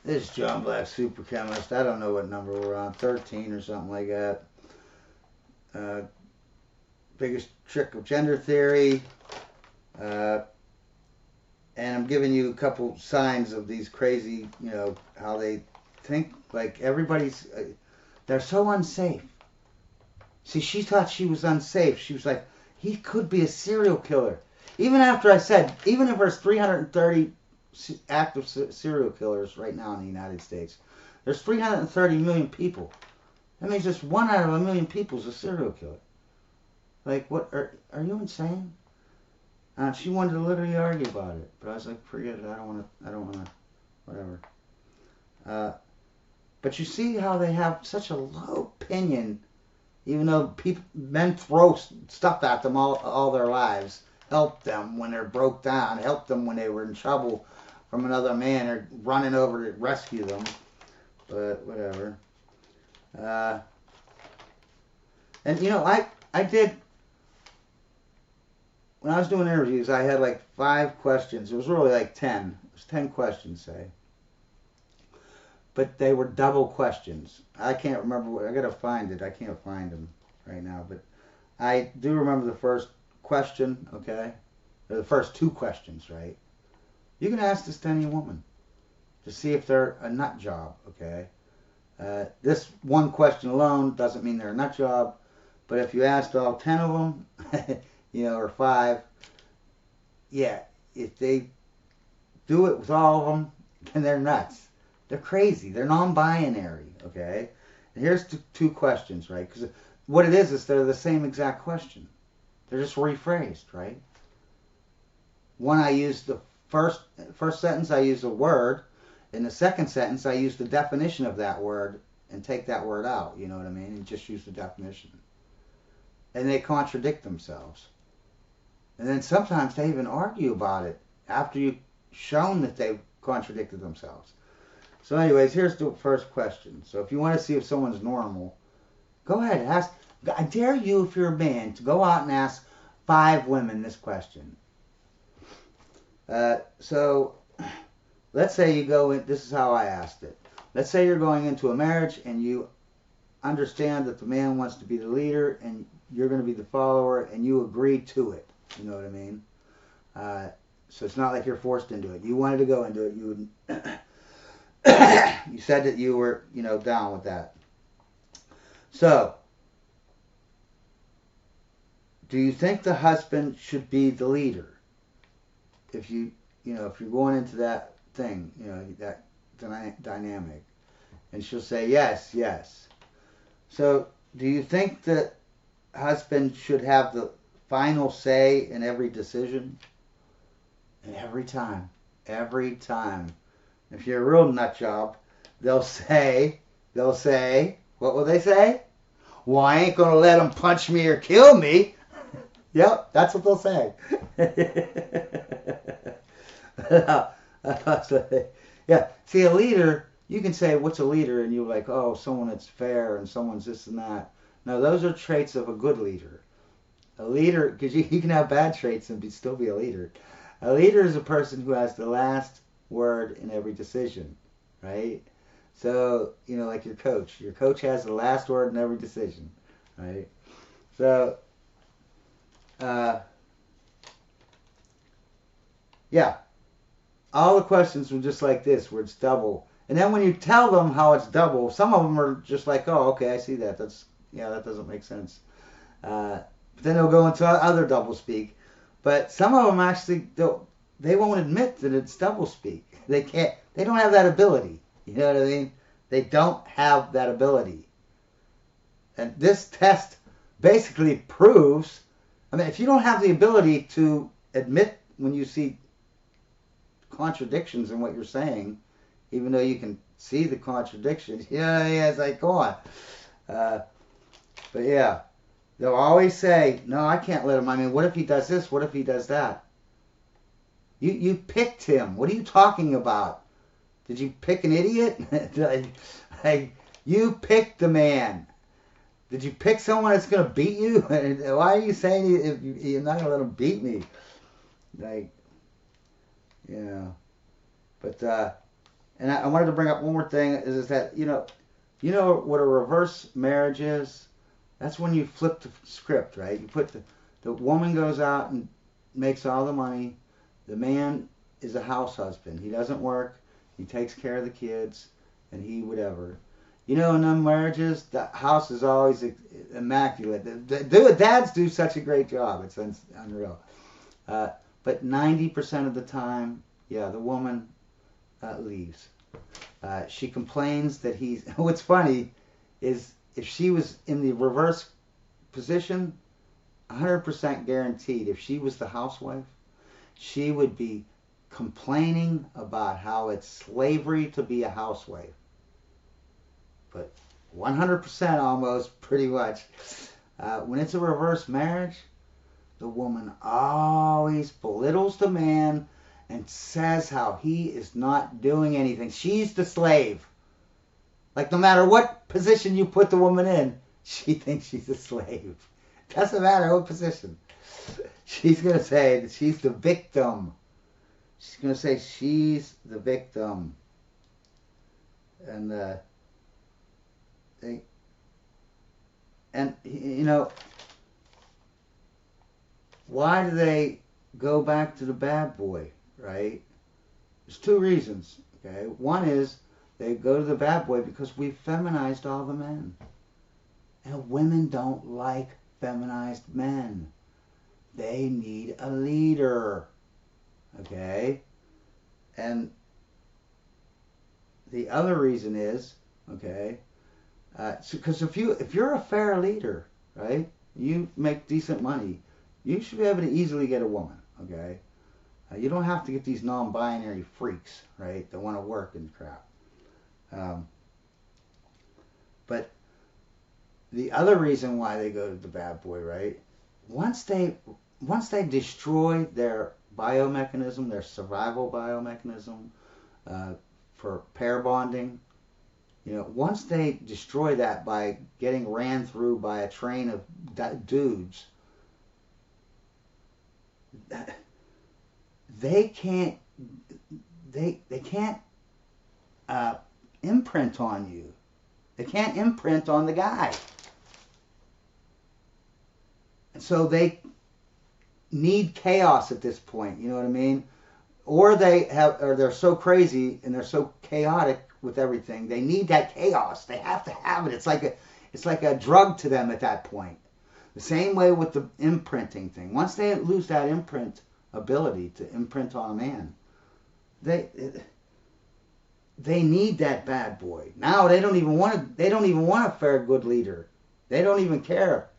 This is John Black, super chemist. I don't know what number we're on, 13 or something like that. Uh, Biggest trick of gender theory. Uh, and I'm giving you a couple signs of these crazy, how they think like everybody's. They're so unsafe. See, she thought she was unsafe. She was like, he could be a serial killer. Even after I said, even if there's 330 active serial killers right now in the United States, there's 330 million people. That means just one out of a million people is a serial killer. Like, what? Are you insane? She wanted to literally argue about it, but I was like, forget it. I don't want to. I don't want to. Whatever. Uh, but you see how they have such a low opinion, even though men throw stuff at them all their lives, help them when they're broke down, help them when they were in trouble from another man or running over to rescue them. But whatever. Uh, and I did when I was doing interviews, I had like 5 questions. It was really like 10. It was 10 questions, say. But they were double questions. I can't remember what, I gotta find it. I can't find them right now. But I do remember the first question, okay? Or the first 2 questions, right? You can ask this to any woman to see if they're a nut job, okay? This one question alone doesn't mean they're a nut job. But if you asked all 10 of them, or 5, yeah, if they do it with all of them, then they're nuts. They're crazy. They're non-binary, okay? And here's 2 questions, right? Because what it is they're the same exact question. They're just rephrased, right? One, I use the first sentence, I use a word. In the second sentence, I use the definition of that word and take that word out, you know what I mean? And just use the definition. And they contradict themselves. And then sometimes they even argue about it after you've shown that they've contradicted themselves. So anyways, here's the first question. So if you want to see if someone's normal, go ahead, ask. I dare you, if you're a man, to go out and ask 5 women this question. So let's say you go in, this is how I asked it. Let's say you're going into a marriage and you understand that the man wants to be the leader and you're going to be the follower and you agree to it. You know what I mean? So it's not like you're forced into it. You wanted to go into it. You said that you were, down with that. So, do you think the husband should be the leader? If if you're going into that thing, that dynamic, and she'll say yes, yes. So, do you think that husband should have the final say in every decision? And every time, if you're a real nut job, they'll say, what will they say? Well, I ain't gonna let him punch me or kill me. Yep, that's what they'll say. Yeah, see, a leader, you can say, what's a leader? And you're like, oh, someone that's fair and someone's this and that. No, those are traits of a good leader. A leader, because you can have bad traits and still be a leader. A leader is a person who has the last word in every decision, right? So, like your coach. Your coach has the last word in every decision, right? So, yeah, all the questions were just like this, where it's double. And then when you tell them how it's double, some of them are just like, oh, okay, I see that. That doesn't make sense. But then they'll go into other double speak. But some of them actually they won't admit that it's double speak. They can't. They don't have that ability. You know what I mean? They don't have that ability. And this test basically proves. I mean, if you don't have the ability to admit when you see contradictions in what you're saying, even though you can see the contradictions, it's like, go on. But yeah. They'll always say, no, I can't let him. I mean, what if he does this? What if he does that? You picked him. What are you talking about? Did you pick an idiot? Like, you picked the man. Did you pick someone that's going to beat you? Why are you saying if you're not going to let him beat me? Like, But And I wanted to bring up one more thing is that you know what a reverse marriage is? That's when you flip the script, right? You put the woman goes out and makes all the money. The man is a house husband. He doesn't work. He takes care of the kids, and he whatever. You know, in them marriages, the house is always immaculate. The dads do such a great job. It's unreal. But 90% of the time, yeah, the woman leaves. She complains that he's. What's funny is if she was in the reverse position, 100% guaranteed, if she was the housewife, she would be complaining about how it's slavery to be a housewife. But 100% almost, pretty much. When it's a reverse marriage, the woman always belittles the man and says how he is not doing anything. She's the slave. Like no matter what position you put the woman in, she thinks she's a slave. Doesn't matter what position. She's going to say that she's the victim. She's going to say she's the victim. And you know, why do they go back to the bad boy, right? There's two reasons, okay? One is they go to the bad boy because we've feminized all the men. And women don't like feminized men. They need a leader, okay? And the other reason is, okay, because if you're a fair leader, right, you make decent money, you should be able to easily get a woman, okay? You don't have to get these non-binary freaks, right, that want to work and crap. But the other reason why they go to the bad boy, right, once they destroy their biomechanism, their survival biomechanism for pair bonding, you know, once they destroy that by getting ran through by a train of dudes, they can't imprint on you. They can't imprint on the guy. And so they need chaos at this point, you know what I mean? Or they're so crazy and they're so chaotic with everything. They need that chaos. They have to have it. It's like a drug to them at that point. The same way with the imprinting thing. Once they lose that imprint ability to imprint on a man, they need that bad boy. Now they don't even want a fair good leader. They don't even care.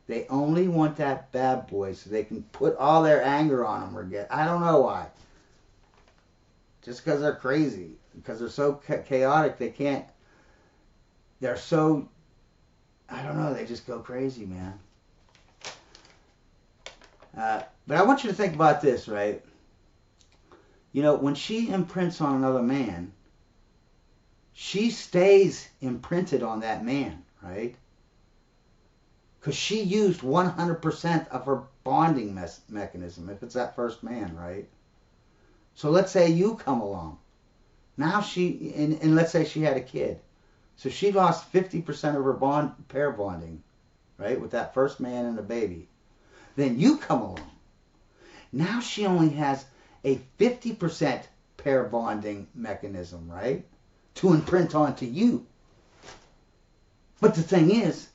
They only want that bad boy so they can put all their anger on him or I don't know why. Just because they're crazy, because they're so chaotic, they're so, I don't know, they just go crazy, man. But I want you to think about this, right? You know, when she imprints on another man, she stays imprinted on that man, right? Because she used 100% of her bonding mechanism, if it's that first man, right? So let's say you come along. Now and let's say she had a kid. So she lost 50% of her pair bonding, right, with that first man and the baby. Then you come along. Now she only has a 50% pair bonding mechanism, right, to imprint onto you. But the thing is,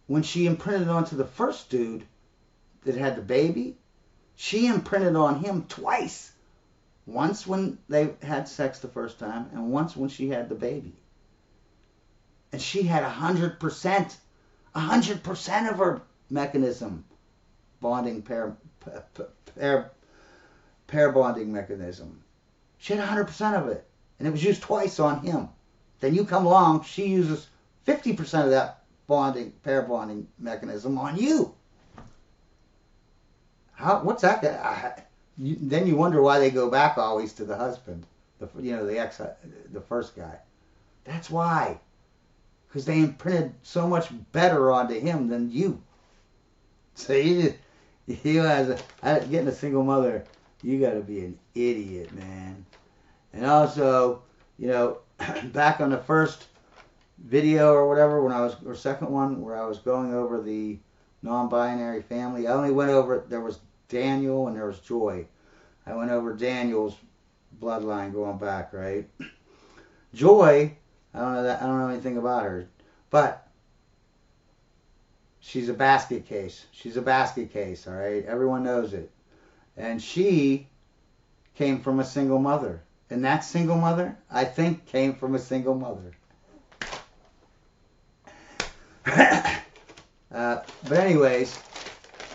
when she imprinted onto the first dude that had the baby, she imprinted on him twice. Once when they had sex the first time, and once when she had the baby. And she had 100% of her mechanism bonding pair bonding mechanism. She had 100% of it, and it was used twice on him. Then you come along, she uses 50% of that pair bonding mechanism on you. What's that? Then you wonder why they go back always to the husband, the first guy. That's why, because they imprinted so much better onto him than you. So getting a single mother, you got to be an idiot, man. And also, you know, back on the first video or whatever, or second one, where I was going over the non-binary family, I only went over, there was Daniel and there was Joy. I went over Daniel's bloodline going back, right? Joy, I don't know anything about her, but she's a basket case. She's a basket case, all right? Everyone knows it. And she came from a single mother. And that single mother, I think, came from a single mother. But anyways,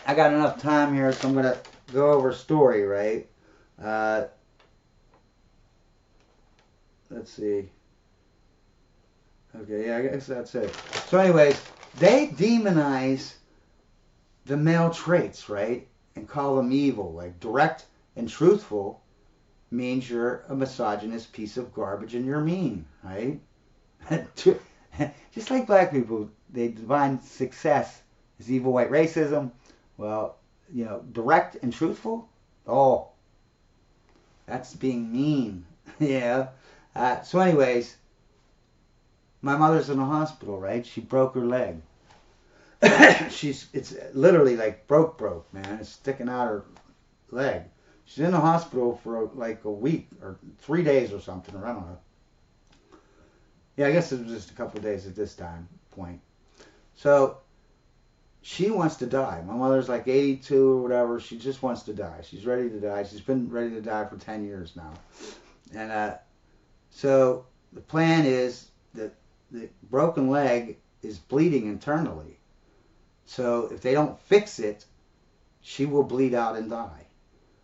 I got enough time here, so I'm going to go over a story, right? Let's see. Okay, yeah, I guess that's it. So anyways, they demonize the male traits, right? And call them evil. Like direct and truthful means you're a misogynist piece of garbage and you're mean, right? Just like black people, they define success as evil white racism. Well, you know, direct and truthful, oh, that's being mean. Yeah. So anyways, my mother's in the hospital, right? She broke her leg. It's literally like broke, man. It's sticking out her leg. She's in the hospital for like a week or 3 days or something, or I don't know. Yeah, I guess it was just a couple of days at this point. So she wants to die. My mother's like 82 or whatever. She just wants to die. She's ready to die. She's been ready to die for 10 years now. And so the plan is that the broken leg is bleeding internally. So if they don't fix it, she will bleed out and die.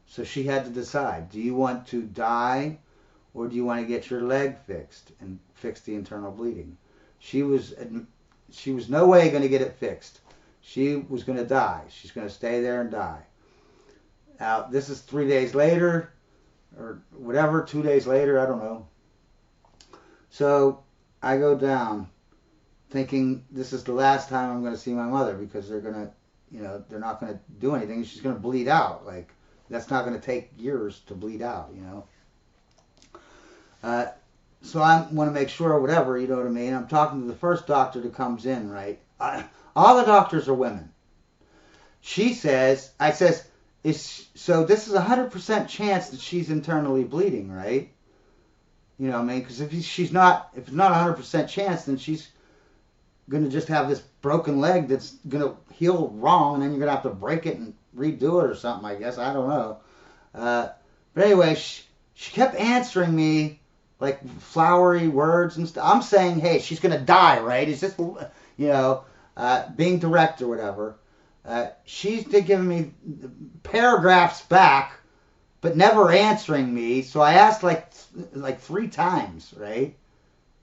So she had to decide, do you want to die or do you want to get your leg fixed and fix the internal bleeding? She was no way going to get it fixed. She was going to die. She's going to stay there and die. Now, this is 3 days later or whatever, 2 days later, I don't know. So I go down thinking this is the last time I'm going to see my mother because they're going to, you know, they're not going to do anything. She's going to bleed out. Like, that's not going to take years to bleed out, you know. So I want to make sure, whatever, you know what I mean. I'm talking to the first doctor that comes in, right? All the doctors are women. She says, so this is a 100% chance that she's internally bleeding, right? You know what I mean? Because if it's not a 100% chance, then she's going to just have this broken leg that's going to heal wrong, and then you're going to have to break it and redo it or something, I guess. I don't know. But anyway, she kept answering me like flowery words and stuff. I'm saying, hey, she's going to die, right? It's just, you know, being direct or whatever. She's giving me paragraphs back, but never answering me. So I asked like 3 times, right?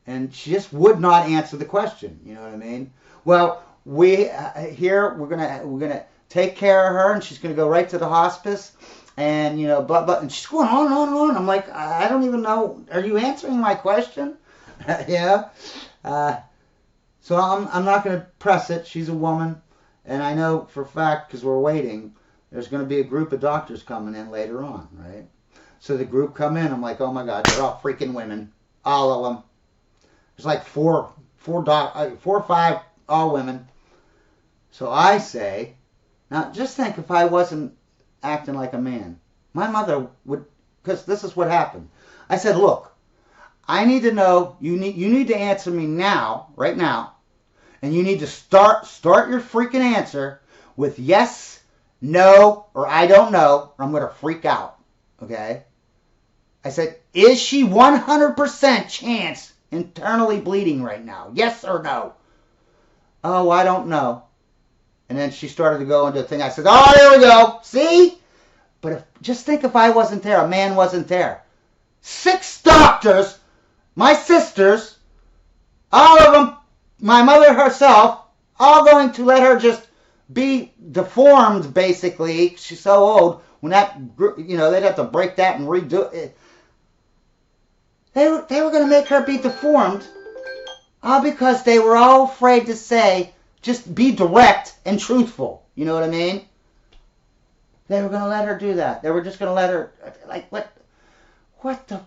And she just would not answer the question. You know what I mean? Well, we're gonna take care of her, and she's gonna go right to the hospice, and you know, blah blah. And she's going on and on and on. I'm like, I don't even know. Are you answering my question? Yeah. So I'm not gonna press it. She's a woman, and I know for a fact because we're waiting. There's gonna be a group of doctors coming in later on, right? So the group come in. I'm like, oh my God, they're all freaking women, all of them. There's like four or five, all women. So I say, now just think if I wasn't acting like a man. My mother would, because this is what happened. I said, look, I need to know, you need to answer me now, right now, and you need to start your freaking answer with yes, no, or I don't know, or I'm going to freak out, okay? I said, is she 100% chance internally bleeding right now? Yes or no? Oh, I don't know. And then she started to go into a thing. I said, oh, there we go. See? But just think if I wasn't there, a man wasn't there. 6 doctors, my sisters, all of them, my mother herself, all going to let her just be deformed, basically. She's so old. When that, you know, they'd have to break that and redo it. They were going to make her be deformed, all because they were all afraid to say, just be direct and truthful. You know what I mean? They were going to let her do that. They were just going to let her, like, what the